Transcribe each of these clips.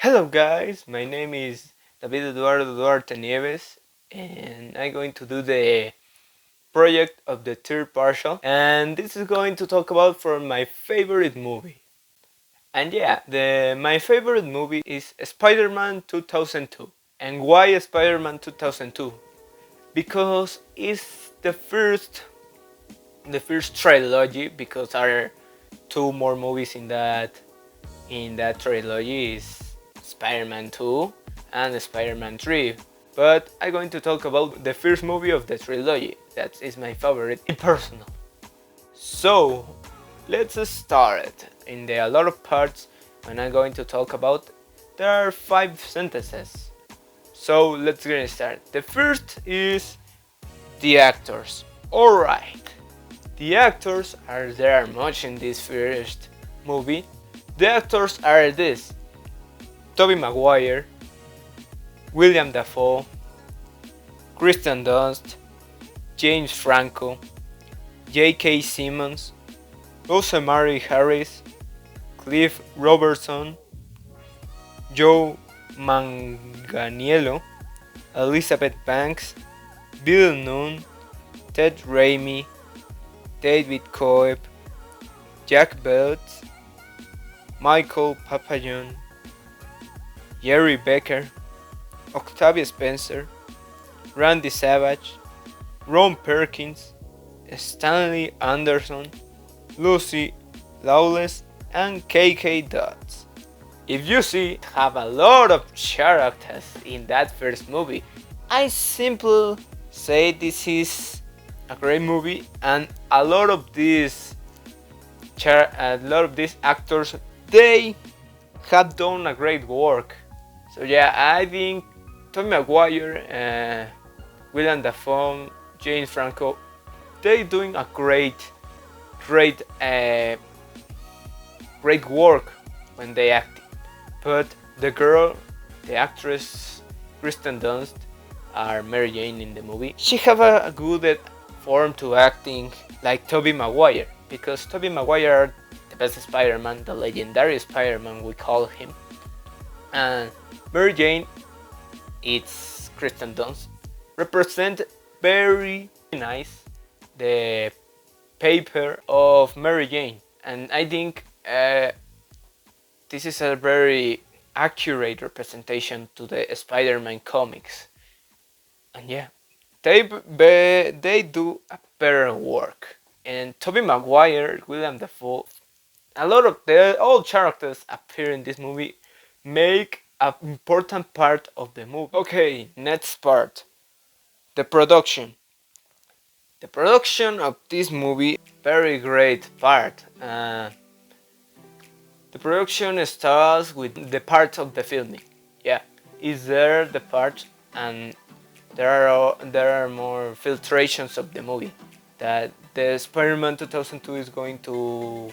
Hello guys, my name is Eduardo Duarte Nieves and I'm going to do the project of the third partial, and this is going to talk about for my favorite movie. And yeah, my favorite movie is Spider-Man 2002. And why Spider-Man 2002? Because it's the first trilogy, because there are two more movies in that trilogy is Spider-Man 2 and Spider-Man 3. But I'm going to talk about the first movie of the trilogy. That is my favorite in personal. So, let's start. In the a lot of parts when I'm going to talk about, there are 5 sentences. So let's get started. The first is the actors. Alright. The actors are there much in this first movie. The actors are this: Tobey Maguire, William Dafoe, Kristen Dunst, James Franco, J.K. Simmons, Rosemary Harris, Cliff Robertson, Joe Manganiello, Elizabeth Banks, Bill Nunn, Ted Raimi, David Coeb, Jack Belts, Michael Papillon, Jerry Becker, Octavia Spencer, Randy Savage, Ron Perkins, Stanley Anderson, Lucy Lawless, and KK Dodds. If you see, have a lot of characters in that first movie. I simply say this is a great movie, and a lot of these actors, they have done a great work. So yeah, I think Tobey Maguire, William Dafoe, James Franco, they doing a great, great work when they act. But the actress Kristen Dunst, are Mary Jane in the movie. She have a good form to acting like Tobey Maguire, because Tobey Maguire, the best Spider-Man, the legendary Spider-Man we call him, and Mary Jane, it's Kristen Dunst, represent very nice the paper of Mary Jane, and I think this is a very accurate representation to the Spider-Man comics. And yeah, they do a better work. And Tobey Maguire, William Dafoe, a lot of the all characters appear in this movie, make an important part of the movie. Okay, next part, the production. The production of this movie, very great part. The production starts with the part of the filming. Yeah, is there the part, and there are more filtrations of the movie. That the Spider-Man 2002 is going to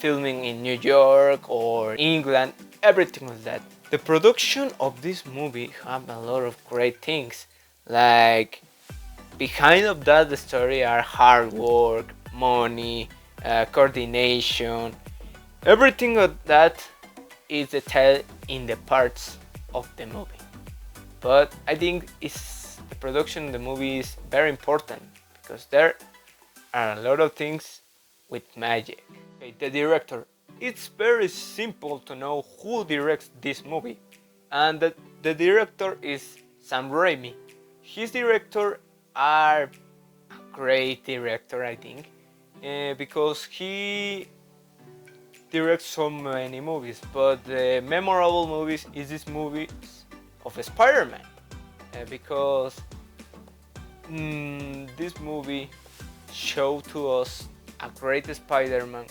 filming in New York or England, everything like that. The production of this movie have a lot of great things, like behind of that the story are hard work, money, coordination, everything of that is detailed in the parts of the movie. But I think the production of the movie is very important, because there are a lot of things with magic. Okay, the director. It's very simple to know who directs this movie, and the director is Sam Raimi. His director are a great director, I think, because he directs so many movies. But the memorable movies is this movie of Spider-Man, because this movie showed to us a great Spider-Man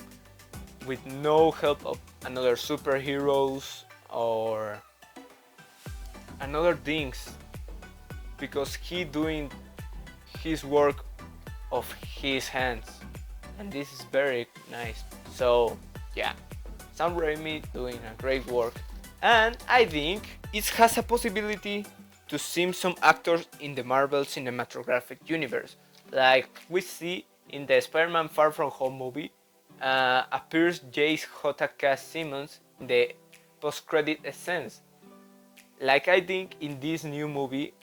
with no help of another superheroes or another things, because he doing his work of his hands, and this is very nice. So yeah, Sam Raimi doing a great work, and I think it has a possibility to see some actors in the Marvel cinematographic universe, like we see in the Spider-Man Far From Home movie. Appears J.J. Simmons in the post-credit scenes, Like I think in this new movie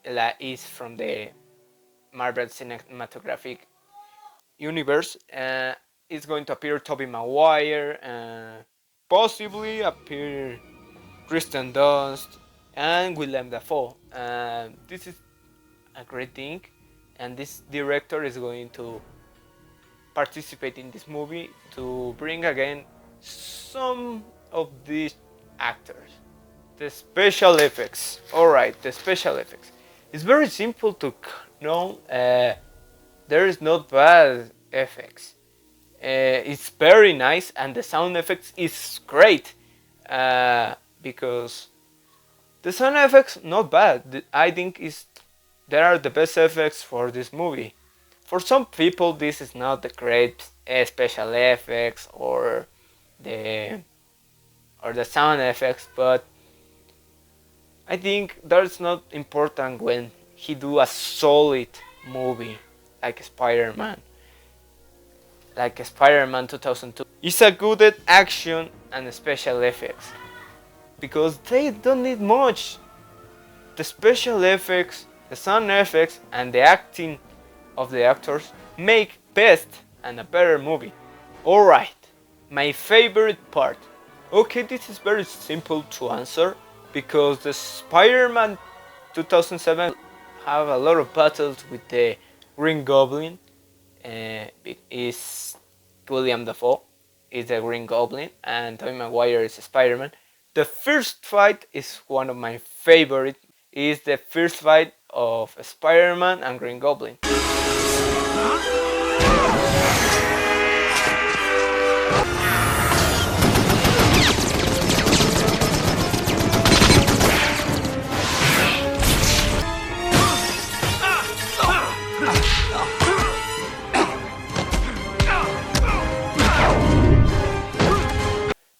that is from the Marvel cinematographic universe, is going to appear Tobey Maguire, possibly appear Kristen Dunst, and Willem Dafoe. This is a great thing, and this director is going to participate in this movie to bring again some of these actors. The special effects. Alright, the special effects. It's very simple to know. There is not bad effects. It's very nice, and the sound effects is great. Because the sound effects not bad. I think is there are the best effects for this movie. For some people, this is not the great special effects the or the sound effects, but I think that's not important when he do a solid movie like Spider-Man, like Spider-Man 2002. It's a good at action and special effects because they don't need much. The special effects, the sound effects, and the acting of the actors make best and a better movie. Alright, my favorite part. Okay, this is very simple to answer because the Spider-Man 2007 have a lot of battles with the Green Goblin. Is William Dafoe is the Green Goblin and Tobey Maguire is Spider-Man. The first fight is one of my favorite. Is the first fight of Spider-Man and Green Goblin.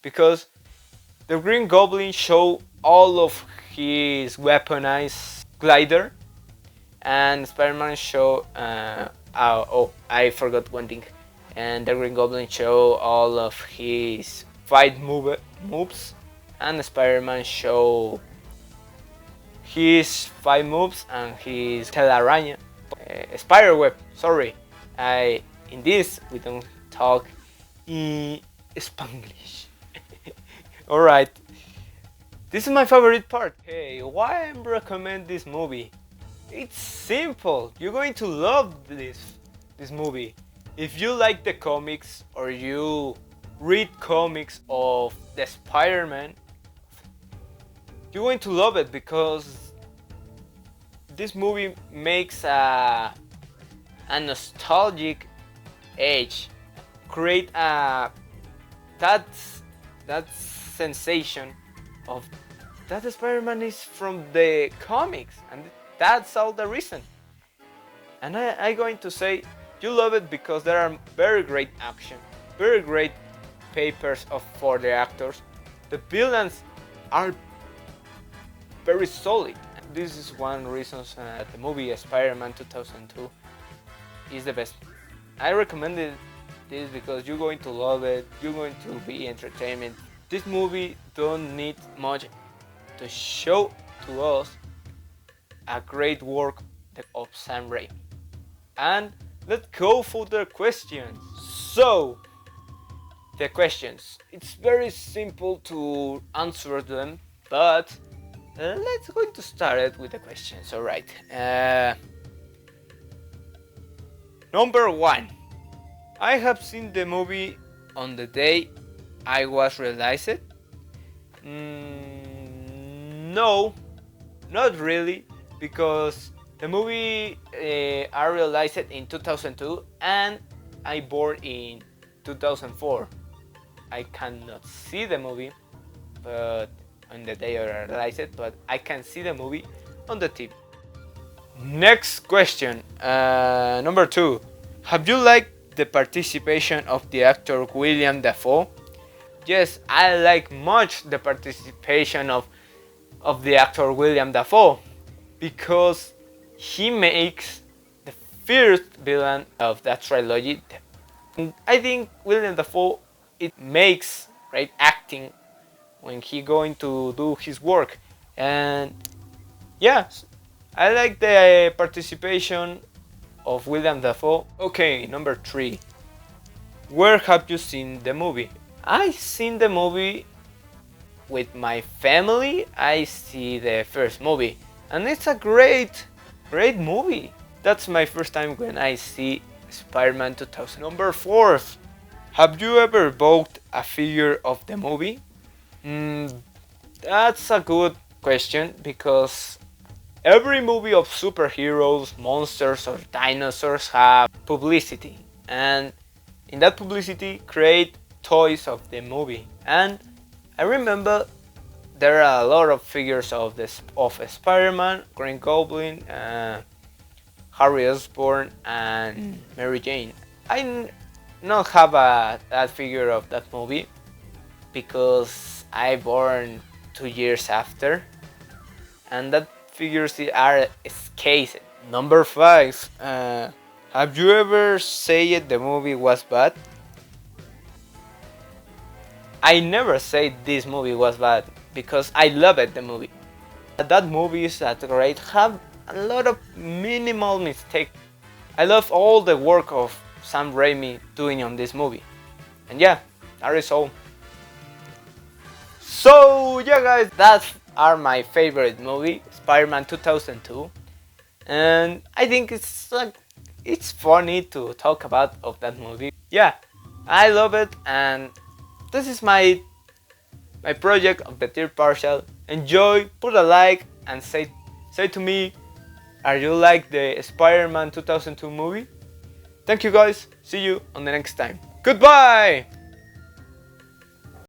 Because the Green Goblin show all of his weaponized glider, and Spider-Man show. I forgot one thing. And the Green Goblin show all of his moves, and Spider-Man show his fight moves and his telaraña, spider web. Sorry, in this we don't talk in Spanglish. Alright, this is my favorite part. Hey, why I recommend this movie? It's simple. You're going to love this movie. If you like the comics or you read comics of the Spider-Man, you're going to love it because this movie makes a nostalgic age, create that sensation of that Spider-Man is from the comics, and that's all the reason. And I'm going to say you love it because there are very great action, very great papers for the actors. The villains are very solid. This is one reason the movie Spider-Man 2002 is the best. I recommend this because you're going to love it. You're going to be entertainment. This movie don't need much to show to us a great work of Sam Raimi. And let's go for the questions. So, the questions. It's very simple to answer them, but let's go to start it with the questions. Alright. Number 1. I have seen the movie on the day I was released. No, not really, because the movie I realized in 2002 and I born in 2004. I cannot see the movie, but on the day I realized it, but I can see the movie on the TV. Next question, number 2. Have you liked the participation of the actor William Dafoe? Yes, I like much the participation of the actor William Dafoe because he makes the first villain of that trilogy. And I think William Dafoe it makes great acting when he going to do his work. And yeah, I like the participation of William Dafoe. Okay, number 3. Where have you seen the movie? I seen the movie with my family. I see the first movie, and it's a great movie. That's my first time when I see Spider-Man 2000. Number 4. Have you ever bought a figure of the movie? That's a good question because every movie of superheroes, monsters, or dinosaurs have publicity, and in that publicity create toys of the movie. And I remember there are a lot of figures of Spider-Man, Green Goblin, Harry Osborn, and Mary Jane. Not have that figure of that movie because I born 2 years after, and that figures are scarce. Number 5. Have you ever said the movie was bad? I never said this movie was bad because I loved the movie. That movie is that great. Have a lot of minimal mistakes. I love all the work of Sam Raimi doing on this movie. And yeah, that is all. So yeah guys, that are my favorite movie, Spider-Man 2002. And I think it's funny to talk about of that movie. Yeah, I love it, and this is my project of the third partial. Enjoy, put a like, and say to me, are you like the Spider-Man 2002 movie? Thank you guys, see you on the next time. Goodbye!